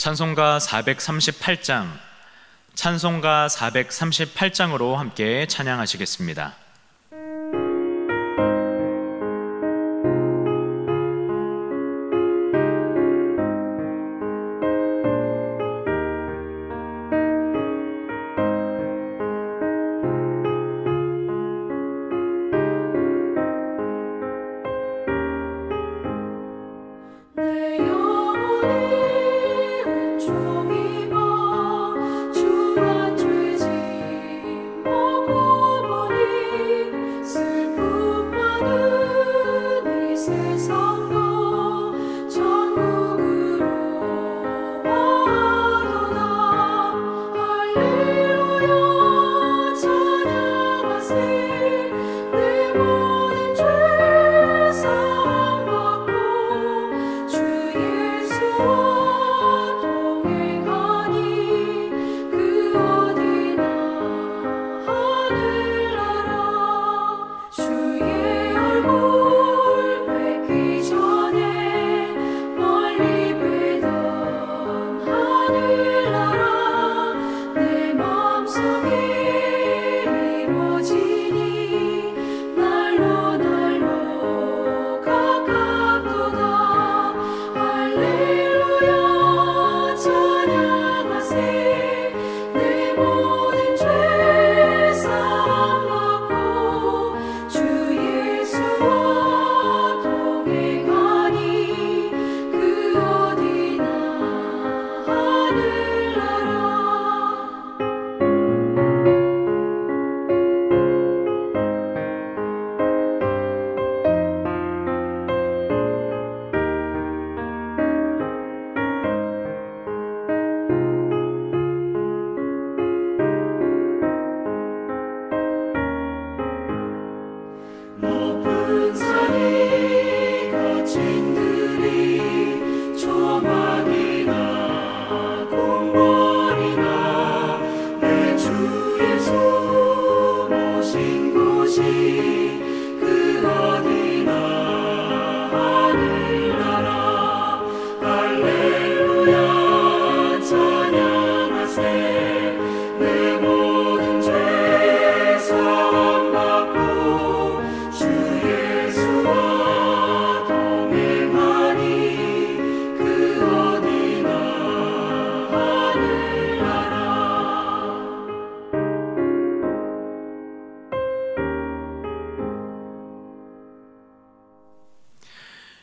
찬송가 438장, 찬송가 438장으로 함께 찬양하시겠습니다.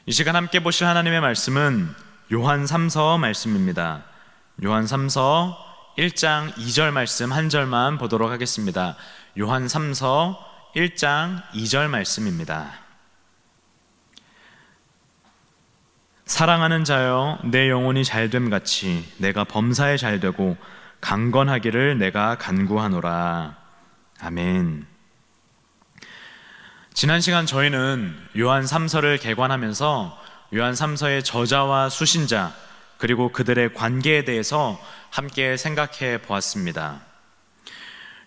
이 시간 함께 보실 하나님의 말씀은 요한 3서 말씀입니다. 요한 3서 1장 2절 말씀 한 절만 보도록 하겠습니다. 요한 3서 1장 2절 말씀입니다. 사랑하는 자여, 내 영혼이 잘됨 같이 내가 범사에 잘되고 강건하기를 내가 간구하노라. 아멘. 지난 시간 저희는 요한 3서를 개관하면서 요한 3서의 저자와 수신자 그리고 그들의 관계에 대해서 함께 생각해 보았습니다.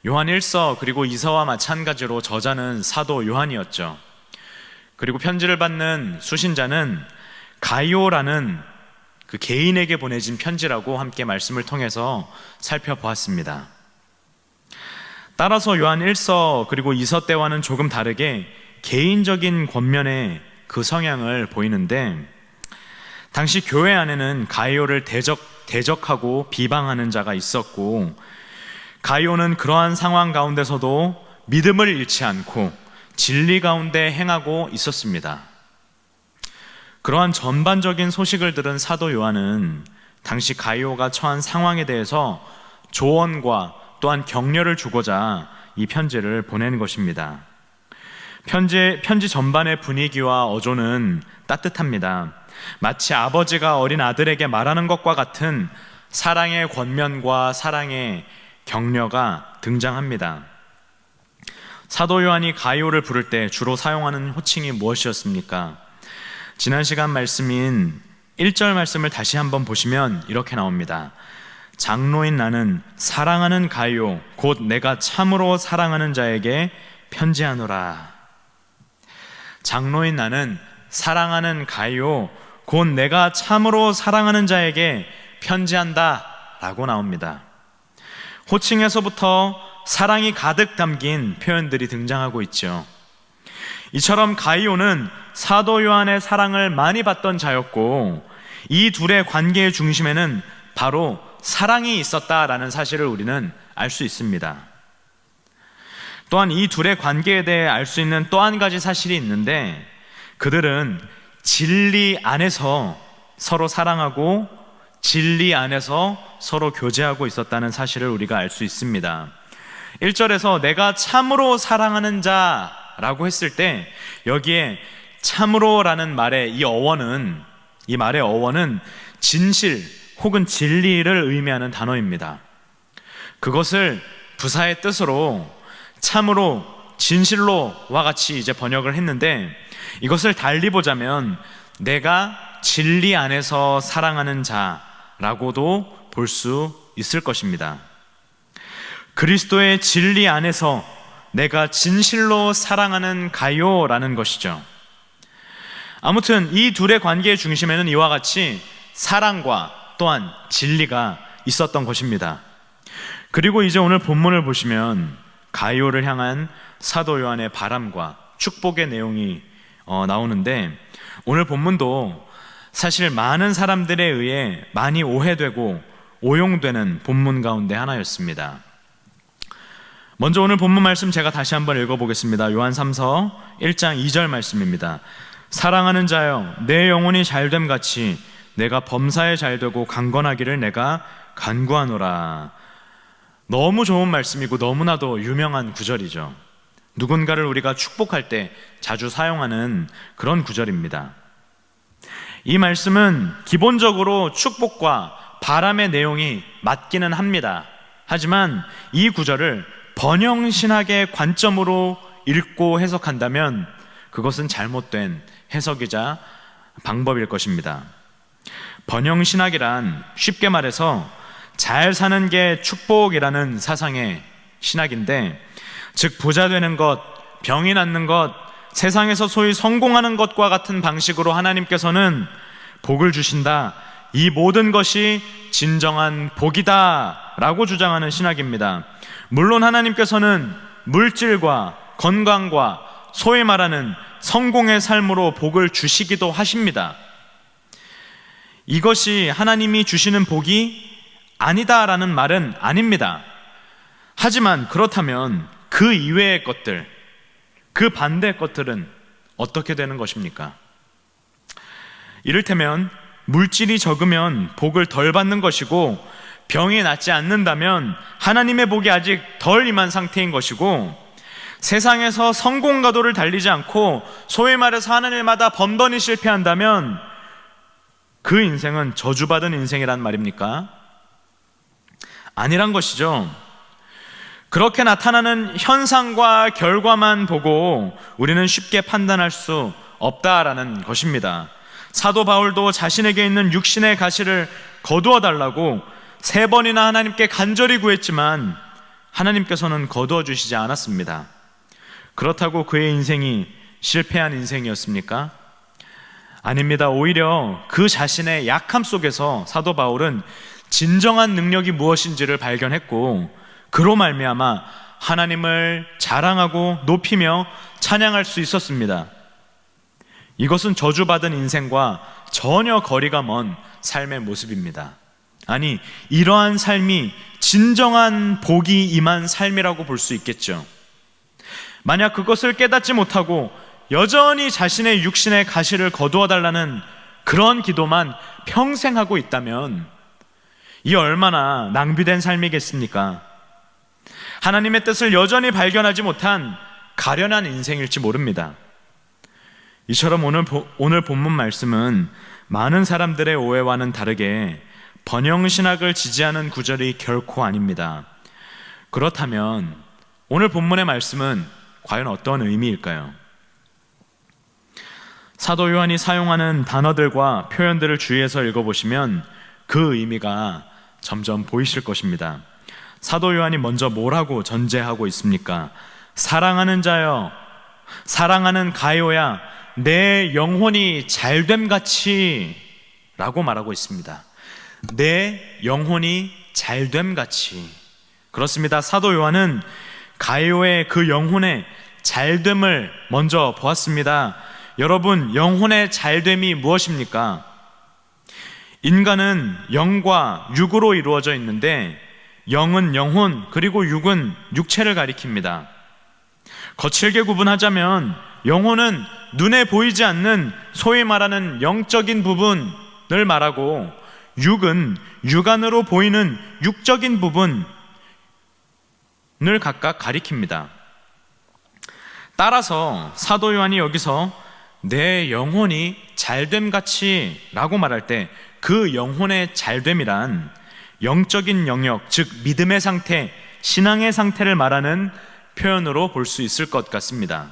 요한 1서 그리고 2서와 마찬가지로 저자는 사도 요한이었죠. 그리고 편지를 받는 수신자는 가이오라는 그 개인에게 보내진 편지라고 함께 말씀을 통해서 살펴보았습니다. 따라서 요한 1서 그리고 2서 때와는 조금 다르게 개인적인 권면의 그 성향을 보이는데, 당시 교회 안에는 가이오를 대적하고 비방하는 자가 있었고, 가이오는 그러한 상황 가운데서도 믿음을 잃지 않고 진리 가운데 행하고 있었습니다. 그러한 전반적인 소식을 들은 사도 요한은 당시 가이오가 처한 상황에 대해서 조언과 또한 격려를 주고자 이 편지를 보낸 것입니다. 편지 전반의 분위기와 어조는 따뜻합니다. 마치 아버지가 어린 아들에게 말하는 것과 같은 사랑의 권면과 사랑의 격려가 등장합니다. 사도 요한이 가이오를 부를 때 주로 사용하는 호칭이 무엇이었습니까? 지난 시간 말씀인 1절 말씀을 다시 한번 보시면 이렇게 나옵니다. 장로인 나는 사랑하는 가이오 곧 내가 참으로 사랑하는 자에게 편지하노라. 장로인 나는 사랑하는 가이오 곧 내가 참으로 사랑하는 자에게 편지한다 라고 나옵니다. 호칭에서부터 사랑이 가득 담긴 표현들이 등장하고 있죠. 이처럼 가이오는 사도 요한의 사랑을 많이 받던 자였고, 이 둘의 관계의 중심에는 바로 사랑이 있었다라는 사실을 우리는 알 수 있습니다. 또한 이 둘의 관계에 대해 알 수 있는 또 한 가지 사실이 있는데, 그들은 진리 안에서 서로 사랑하고 진리 안에서 서로 교제하고 있었다는 사실을 우리가 알 수 있습니다. 1절에서 내가 참으로 사랑하는 자라고 했을 때, 여기에 참으로라는 말의 이 말의 어원은 진실 혹은 진리를 의미하는 단어입니다. 그것을 부사의 뜻으로 참으로, 진실로와 같이 이제 번역을 했는데, 이것을 달리 보자면 내가 진리 안에서 사랑하는 자라고도 볼 수 있을 것입니다. 그리스도의 진리 안에서 내가 진실로 사랑하는 가요라는 것이죠. 아무튼 이 둘의 관계의 중심에는 이와 같이 사랑과 또한 진리가 있었던 것입니다. 그리고 이제 오늘 본문을 보시면 가이오를 향한 사도 요한의 바람과 축복의 내용이 나오는데, 오늘 본문도 사실 많은 사람들에 의해 많이 오해되고 오용되는 본문 가운데 하나였습니다. 먼저 오늘 본문 말씀 제가 다시 한번 읽어보겠습니다. 요한 3서 1장 2절 말씀입니다. 사랑하는 자여, 내 영혼이 잘됨 같이 내가 범사에 잘되고 강건하기를 내가 간구하노라. 너무 좋은 말씀이고 너무나도 유명한 구절이죠. 누군가를 우리가 축복할 때 자주 사용하는 그런 구절입니다. 이 말씀은 기본적으로 축복과 바람의 내용이 맞기는 합니다. 하지만 이 구절을 번영신학의 관점으로 읽고 해석한다면 그것은 잘못된 해석이자 방법일 것입니다. 번영신학이란 쉽게 말해서 잘 사는 게 축복이라는 사상의 신학인데, 즉 부자 되는 것, 병이 낫는 것, 세상에서 소위 성공하는 것과 같은 방식으로 하나님께서는 복을 주신다, 이 모든 것이 진정한 복이다 라고 주장하는 신학입니다. 물론 하나님께서는 물질과 건강과 소위 말하는 성공의 삶으로 복을 주시기도 하십니다. 이것이 하나님이 주시는 복이 아니다라는 말은 아닙니다. 하지만 그렇다면 그 이외의 것들, 그 반대의 것들은 어떻게 되는 것입니까? 이를테면 물질이 적으면 복을 덜 받는 것이고, 병이 낫지 않는다면 하나님의 복이 아직 덜 임한 상태인 것이고, 세상에서 성공 가도를 달리지 않고 소위 말해서 하는 일마다 번번이 실패한다면 그 인생은 저주받은 인생이란 말입니까? 아니란 것이죠. 그렇게 나타나는 현상과 결과만 보고 우리는 쉽게 판단할 수 없다라는 것입니다. 사도 바울도 자신에게 있는 육신의 가시를 거두어 달라고 3번이나 하나님께 간절히 구했지만 하나님께서는 거두어 주시지 않았습니다. 그렇다고 그의 인생이 실패한 인생이었습니까? 아닙니다. 오히려 그 자신의 약함 속에서 사도 바울은 진정한 능력이 무엇인지를 발견했고, 그로 말미암아 하나님을 자랑하고 높이며 찬양할 수 있었습니다. 이것은 저주받은 인생과 전혀 거리가 먼 삶의 모습입니다. 아니, 이러한 삶이 진정한 복이 임한 삶이라고 볼 수 있겠죠. 만약 그것을 깨닫지 못하고 여전히 자신의 육신의 가시를 거두어 달라는 그런 기도만 평생 하고 있다면 이 얼마나 낭비된 삶이겠습니까? 하나님의 뜻을 여전히 발견하지 못한 가련한 인생일지 모릅니다. 이처럼 오늘 본문 말씀은 많은 사람들의 오해와는 다르게 번영신학을 지지하는 구절이 결코 아닙니다. 그렇다면 오늘 본문의 말씀은 과연 어떤 의미일까요? 사도 요한이 사용하는 단어들과 표현들을 주의해서 읽어보시면 그 의미가 점점 보이실 것입니다. 사도 요한이 먼저 뭐라고 전제하고 있습니까? 사랑하는 자여, 사랑하는 가요야, 내 영혼이 잘됨같이 라고 말하고 있습니다. 내 영혼이 잘됨 같이. 그렇습니다. 사도 요한은 가이오의 그 영혼의 잘됨을 먼저 보았습니다. 여러분, 영혼의 잘됨이 무엇입니까? 인간은 영과 육으로 이루어져 있는데, 영은 영혼, 그리고 육은 육체를 가리킵니다. 거칠게 구분하자면 영혼은 눈에 보이지 않는 소위 말하는 영적인 부분을 말하고, 육은 육안으로 보이는 육적인 부분을 각각 가리킵니다. 따라서 사도 요한이 여기서 내 영혼이 잘됨같이 라고 말할 때, 그 영혼의 잘됨이란 영적인 영역, 즉 믿음의 상태, 신앙의 상태를 말하는 표현으로 볼 수 있을 것 같습니다.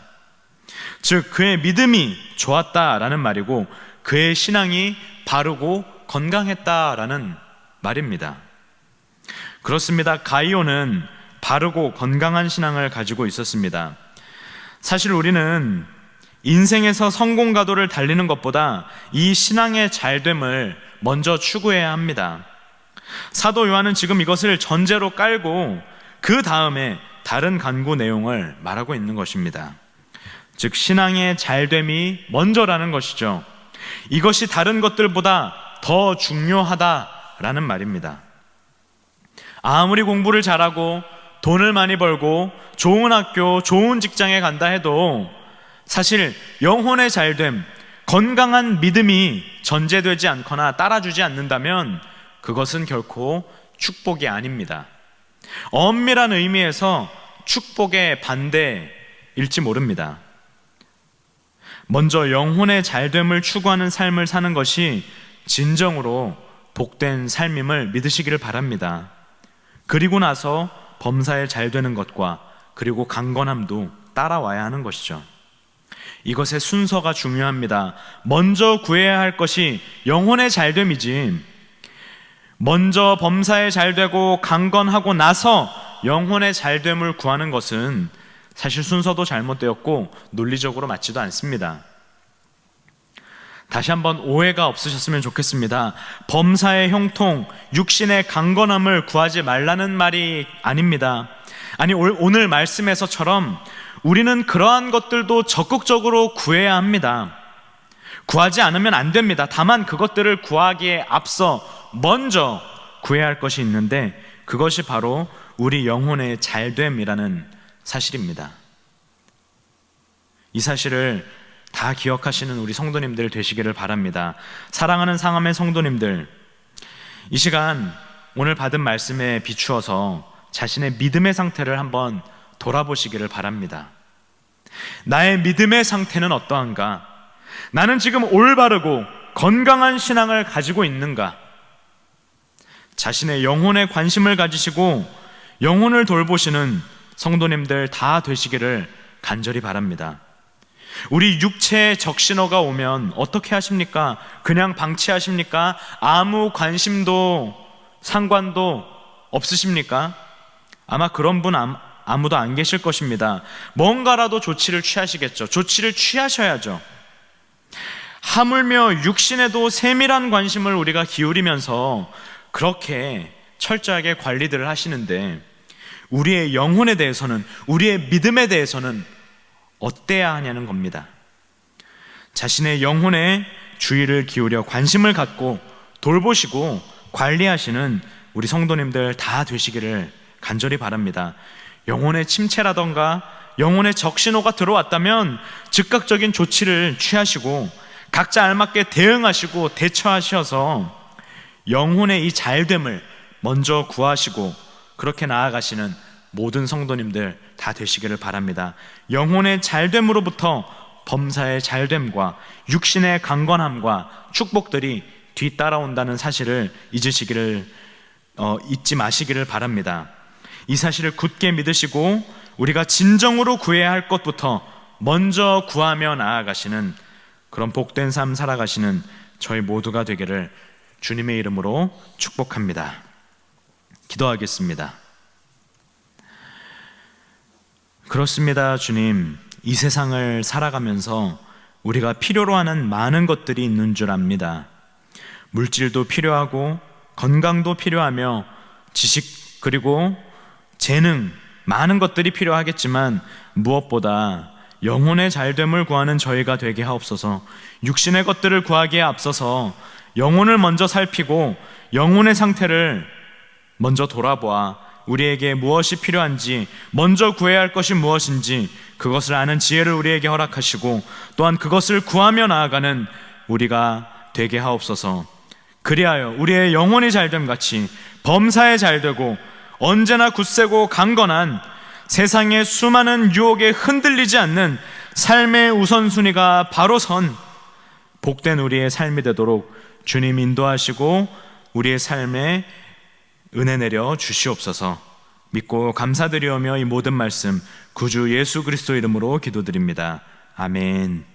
즉 그의 믿음이 좋았다라는 말이고, 그의 신앙이 바르고 건강했다라는 말입니다. 그렇습니다. 가이오는 바르고 건강한 신앙을 가지고 있었습니다. 사실 우리는 인생에서 성공 가도를 달리는 것보다 이 신앙의 잘됨을 먼저 추구해야 합니다. 사도 요한은 지금 이것을 전제로 깔고 그 다음에 다른 간구 내용을 말하고 있는 것입니다. 즉 신앙의 잘됨이 먼저라는 것이죠. 이것이 다른 것들보다 더 중요하다라는 말입니다. 아무리 공부를 잘하고 돈을 많이 벌고 좋은 학교, 좋은 직장에 간다 해도 사실 영혼의 잘됨, 건강한 믿음이 전제되지 않거나 따라주지 않는다면 그것은 결코 축복이 아닙니다. 엄밀한 의미에서 축복의 반대일지 모릅니다. 먼저 영혼의 잘됨을 추구하는 삶을 사는 것이 진정으로 복된 삶임을 믿으시기를 바랍니다. 그리고 나서 범사에 잘 되는 것과 그리고 강건함도 따라와야 하는 것이죠. 이것의 순서가 중요합니다. 먼저 구해야 할 것이 영혼의 잘됨이지, 먼저 범사에 잘 되고 강건하고 나서 영혼의 잘됨을 구하는 것은 사실 순서도 잘못되었고 논리적으로 맞지도 않습니다. 다시 한번 오해가 없으셨으면 좋겠습니다. 범사의 형통, 육신의 강건함을 구하지 말라는 말이 아닙니다. 아니, 오늘 말씀에서처럼 우리는 그러한 것들도 적극적으로 구해야 합니다. 구하지 않으면 안 됩니다. 다만 그것들을 구하기에 앞서 먼저 구해야 할 것이 있는데, 그것이 바로 우리 영혼의 잘됨이라는 사실입니다. 이 사실을 다 기억하시는 우리 성도님들 되시기를 바랍니다. 사랑하는 상암의 성도님들, 이 시간 오늘 받은 말씀에 비추어서 자신의 믿음의 상태를 한번 돌아보시기를 바랍니다. 나의 믿음의 상태는 어떠한가? 나는 지금 올바르고 건강한 신앙을 가지고 있는가? 자신의 영혼에 관심을 가지시고 영혼을 돌보시는 성도님들 다 되시기를 간절히 바랍니다. 우리 육체의 적신호가 오면 어떻게 하십니까? 그냥 방치하십니까? 아무 관심도 상관도 없으십니까? 아마 그런 분 아무도 안 계실 것입니다. 뭔가라도 조치를 취하시겠죠. 조치를 취하셔야죠. 하물며 육신에도 세밀한 관심을 우리가 기울이면서 그렇게 철저하게 관리들을 하시는데, 우리의 영혼에 대해서는, 우리의 믿음에 대해서는 어때야 하냐는 겁니다. 자신의 영혼에 주의를 기울여 관심을 갖고 돌보시고 관리하시는 우리 성도님들 다 되시기를 간절히 바랍니다. 영혼의 침체라던가 영혼의 적신호가 들어왔다면 즉각적인 조치를 취하시고 각자 알맞게 대응하시고 대처하셔서 영혼의 이 잘됨을 먼저 구하시고 그렇게 나아가시는 모든 성도님들 다 되시기를 바랍니다. 영혼의 잘됨으로부터 범사의 잘됨과 육신의 강건함과 축복들이 뒤따라온다는 사실을 잊지 마시기를 바랍니다. 이 사실을 굳게 믿으시고 우리가 진정으로 구해야 할 것부터 먼저 구하며 나아가시는 그런 복된 삶 살아가시는 저희 모두가 되기를 주님의 이름으로 축복합니다. 기도하겠습니다. 그렇습니다, 주님. 이 세상을 살아가면서 우리가 필요로 하는 많은 것들이 있는 줄 압니다. 물질도 필요하고 건강도 필요하며 지식 그리고 재능, 많은 것들이 필요하겠지만 무엇보다 영혼의 잘됨을 구하는 저희가 되게 하옵소서. 육신의 것들을 구하기에 앞서서 영혼을 먼저 살피고 영혼의 상태를 먼저 돌아보아 우리에게 무엇이 필요한지, 먼저 구해야 할 것이 무엇인지 그것을 아는 지혜를 우리에게 허락하시고 또한 그것을 구하며 나아가는 우리가 되게 하옵소서. 그리하여 우리의 영혼이 잘됨 같이 범사에 잘되고 언제나 굳세고 강건한 세상의 수많은 유혹에 흔들리지 않는 삶의 우선순위가 바로 선 복된 우리의 삶이 되도록 주님 인도하시고 우리의 삶에 은혜 내려 주시옵소서. 믿고 감사드리오며 이 모든 말씀 구주 예수 그리스도 이름으로 기도드립니다. 아멘.